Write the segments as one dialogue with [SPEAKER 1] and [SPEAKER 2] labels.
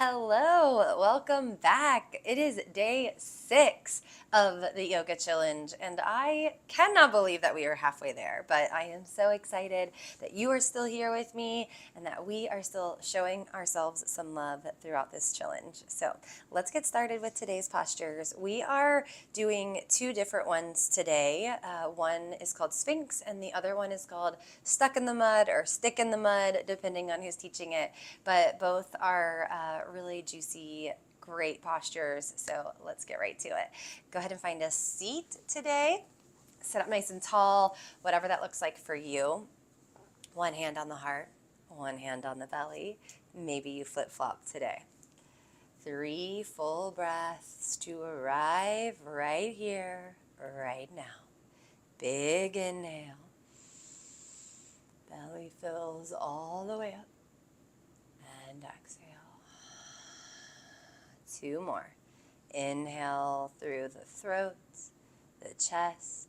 [SPEAKER 1] Hello, welcome back. It is day 6 of the yoga challenge, and I cannot believe that we are halfway there. But I am so excited that you are still here with me and that we are still showing ourselves some love throughout this challenge. So let's get started with today's postures. We are doing two different ones today. One is called Sphinx, and the other one is called Stuck in the Mud or Stick in the Mud, depending on who's teaching it. But both are really juicy, great postures. So let's get right to it. Go ahead and find a seat today. Sit up nice and tall, whatever that looks like for you. One hand on the heart, one hand on the belly. Maybe you flip-flop today. 3 full breaths to arrive right here, right now. Big inhale. Belly fills all the way up. And exhale. 2 more. Inhale through the throat, the chest,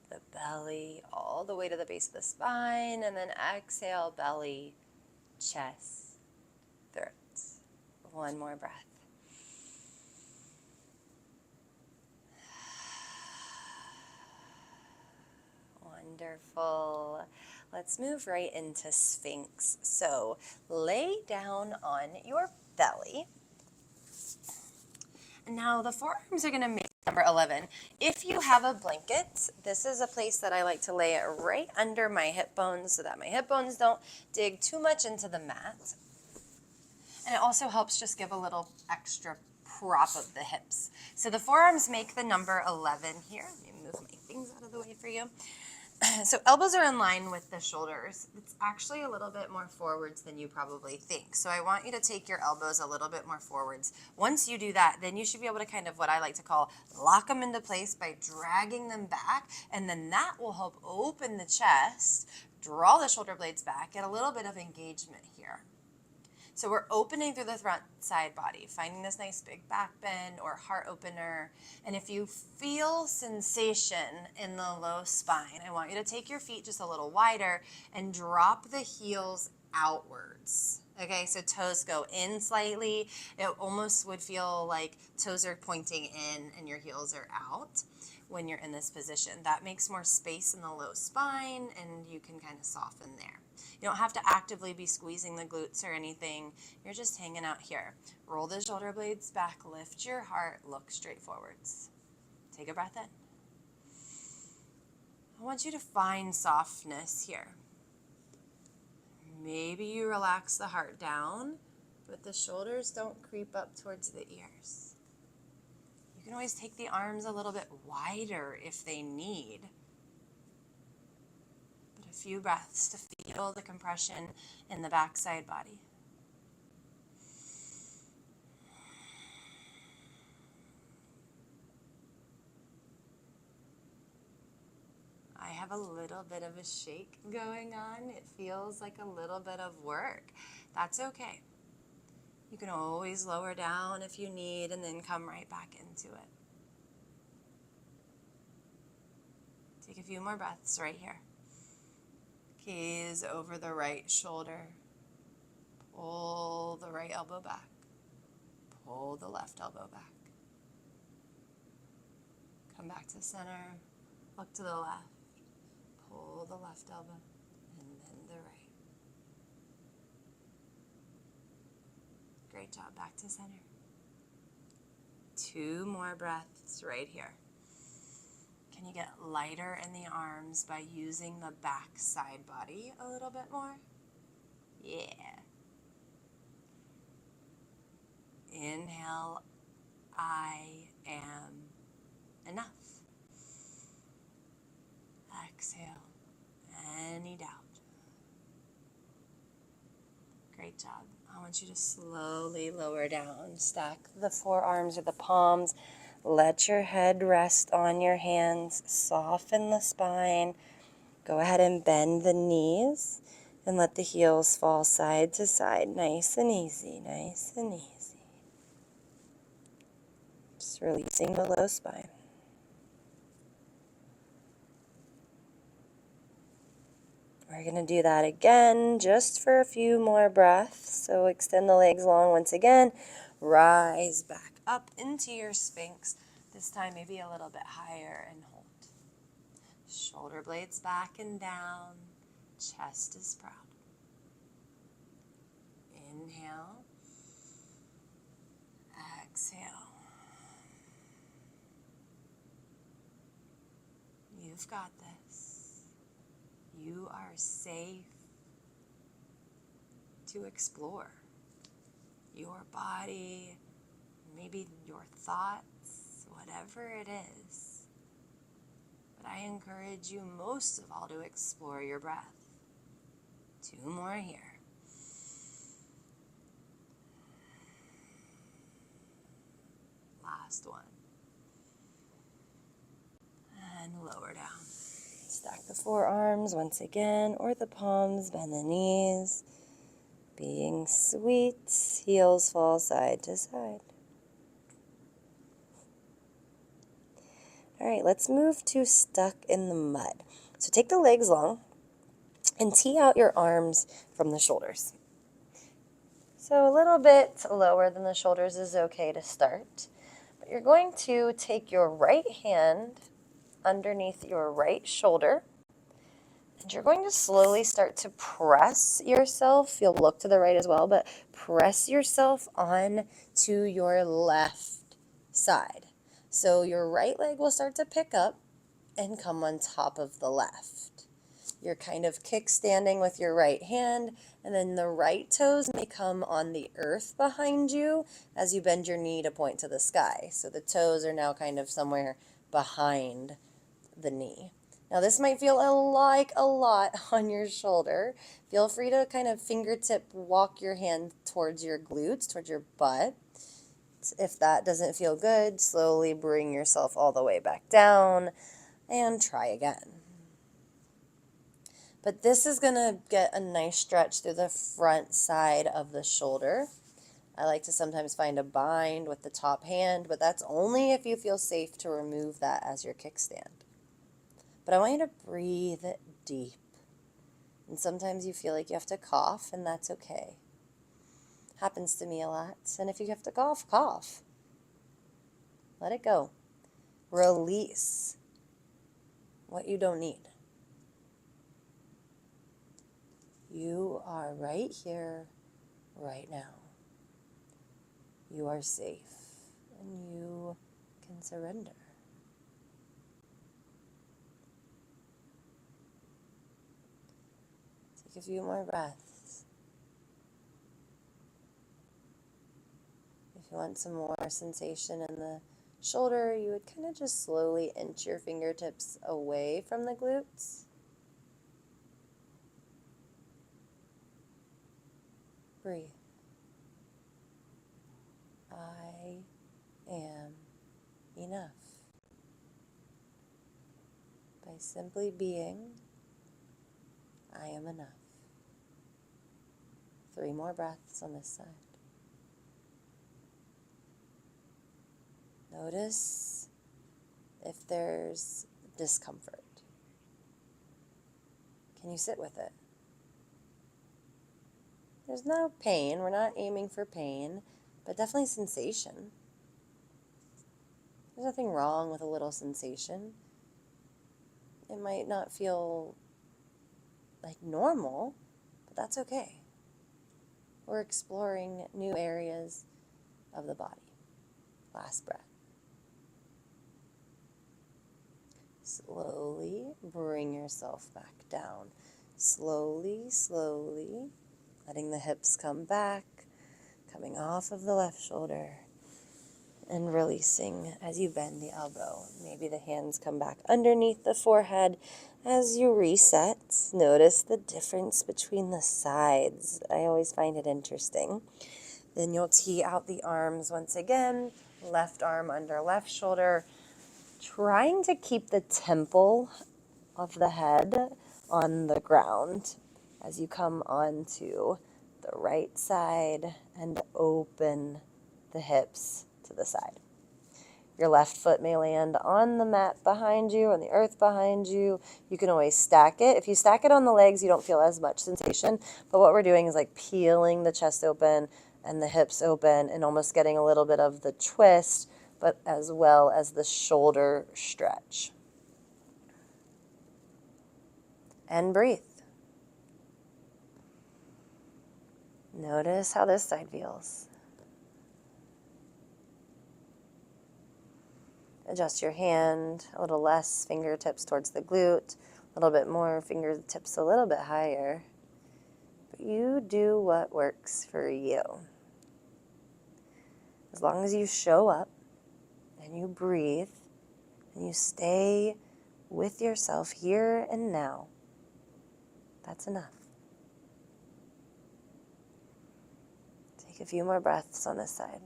[SPEAKER 1] the belly, all the way to the base of the spine, and then exhale, belly, chest, throat. 1 more breath. Wonderful. Let's move right into Sphinx. So lay down on your belly. Now the forearms are going to make number 11. If you have a blanket, this is a place that I like to lay it right under my hip bones so that my hip bones don't dig too much into the mat. And it also helps just give a little extra prop of the hips. So the forearms make the number 11 here. Let me move my things out of the way for you. So elbows are in line with the shoulders. It's actually a little bit more forwards than you probably think. So I want you to take your elbows a little bit more forwards. Once you do that, then you should be able to kind of what I like to call lock them into place by dragging them back. And then that will help open the chest, draw the shoulder blades back, get a little bit of engagement here. So we're opening through the front side body, finding this nice big back bend or heart opener. And if you feel sensation in the low spine, I want you to take your feet just a little wider and drop the heels outwards. Okay, so toes go in slightly. It almost would feel like toes are pointing in and your heels are out when you're in this position. That makes more space in the low spine and you can kind of soften there. You don't have to actively be squeezing the glutes or anything. You're just hanging out here. Roll the shoulder blades back, lift your heart, look straight forwards. Take a breath in. I want you to find softness here. Maybe you relax the heart down, but the shoulders don't creep up towards the ears. You can always take the arms a little bit wider if they need. But a few breaths to feel the compression in the backside body. I have a little bit of a shake going on. It feels like a little bit of work. That's okay. You can always lower down if you need and then come right back into it. Take a few more breaths right here. Gaze over the right shoulder. Pull the right elbow back. Pull the left elbow back. Come back to center. Look to the left. Pull the left elbow and then the right. Great job. Back to center. 2 more breaths right here. Can you get lighter in the arms by using the back side body a little bit more? Yeah. Inhale, I am enough. Exhale, any doubt. Great job. I want you to slowly lower down. Stack the forearms or the palms. Let your head rest on your hands. Soften the spine. Go ahead and bend the knees and let the heels fall side to side. Nice and easy, nice and easy. Just releasing the low spine. We're going to do that again just for a few more breaths. So extend the legs long once again. Rise back up into your Sphinx. This time maybe a little bit higher and hold. Shoulder blades back and down. Chest is proud. Inhale. Exhale. You've got this. You are safe to explore your body, maybe your thoughts, whatever it is. But I encourage you most of all to explore your breath. 2 more here. Last one. And lower down. Stack the forearms once again, or the palms, bend the knees. Being sweet, heels fall side to side. All right, let's move to stuck in the mud. So take the legs long and tee out your arms from the shoulders. So a little bit lower than the shoulders is okay to start. But you're going to take your right hand underneath your right shoulder, and you're going to slowly start to press yourself. You'll look to the right as well, but press yourself on to your left side. So your right leg will start to pick up and come on top of the left. You're kind of kickstanding with your right hand, and then the right toes may come on the earth behind you as you bend your knee to point to the sky. So the toes are now kind of somewhere behind the knee. Now this might feel like a lot on your shoulder. Feel free to kind of fingertip walk your hand towards your glutes, towards your butt. If that doesn't feel good, slowly bring yourself all the way back down and try again. But this is going to get a nice stretch through the front side of the shoulder. I like to sometimes find a bind with the top hand, but that's only if you feel safe to remove that as your kickstand. But I want you to breathe deep. And sometimes you feel like you have to cough, and that's okay. Happens to me a lot. And if you have to cough, cough. Let it go. Release what you don't need. You are right here, right now. You are safe, and you can surrender. Take a few more breaths. If you want some more sensation in the shoulder, you would kind of just slowly inch your fingertips away from the glutes. Breathe. I am enough. By simply being, I am enough. 3 more breaths on this side. Notice if there's discomfort. Can you sit with it? There's no pain. We're not aiming for pain, but definitely sensation. There's nothing wrong with a little sensation. It might not feel like normal, but that's okay. We're exploring new areas of the body. Last breath. Slowly bring yourself back down. Slowly, slowly, letting the hips come back, coming off of the left shoulder, and releasing as you bend the elbow. Maybe the hands come back underneath the forehead as you reset. Notice the difference between the sides. I always find it interesting. Then you'll tee out the arms once again, left arm under left shoulder, trying to keep the temple of the head on the ground as you come onto the right side and open the hips to the side. Your left foot may land on the mat behind you, on the earth behind you. You can always stack it. If you stack it on the legs, you don't feel as much sensation. But what we're doing is like peeling the chest open and the hips open and almost getting a little bit of the twist, but as well as the shoulder stretch. And breathe. Notice how this side feels. Adjust your hand a little less, fingertips towards the glute, a little bit more, fingertips a little bit higher. But you do what works for you. As long as you show up and you breathe and you stay with yourself here and now, that's enough. Take a few more breaths on this side.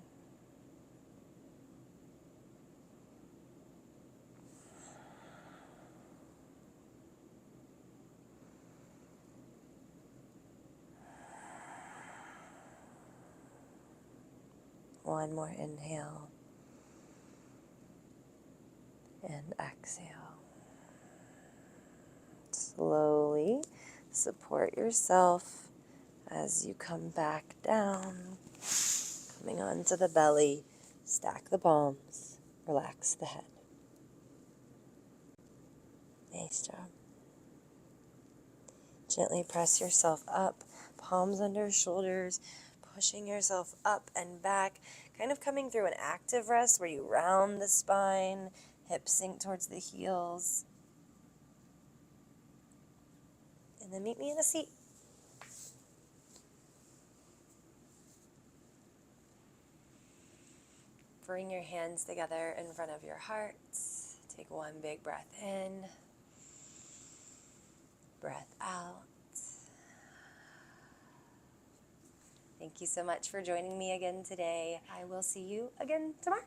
[SPEAKER 1] One more inhale and exhale. Slowly support yourself as you come back down, coming onto the belly, stack the palms, relax the head. Nice job. Gently press yourself up, palms under shoulders, pushing yourself up and back, kind of coming through an active rest where you round the spine, hips sink towards the heels. And then meet me in a seat. Bring your hands together in front of your heart. Take one big breath in, breath out. Thank you so much for joining me again today. I will see you again tomorrow.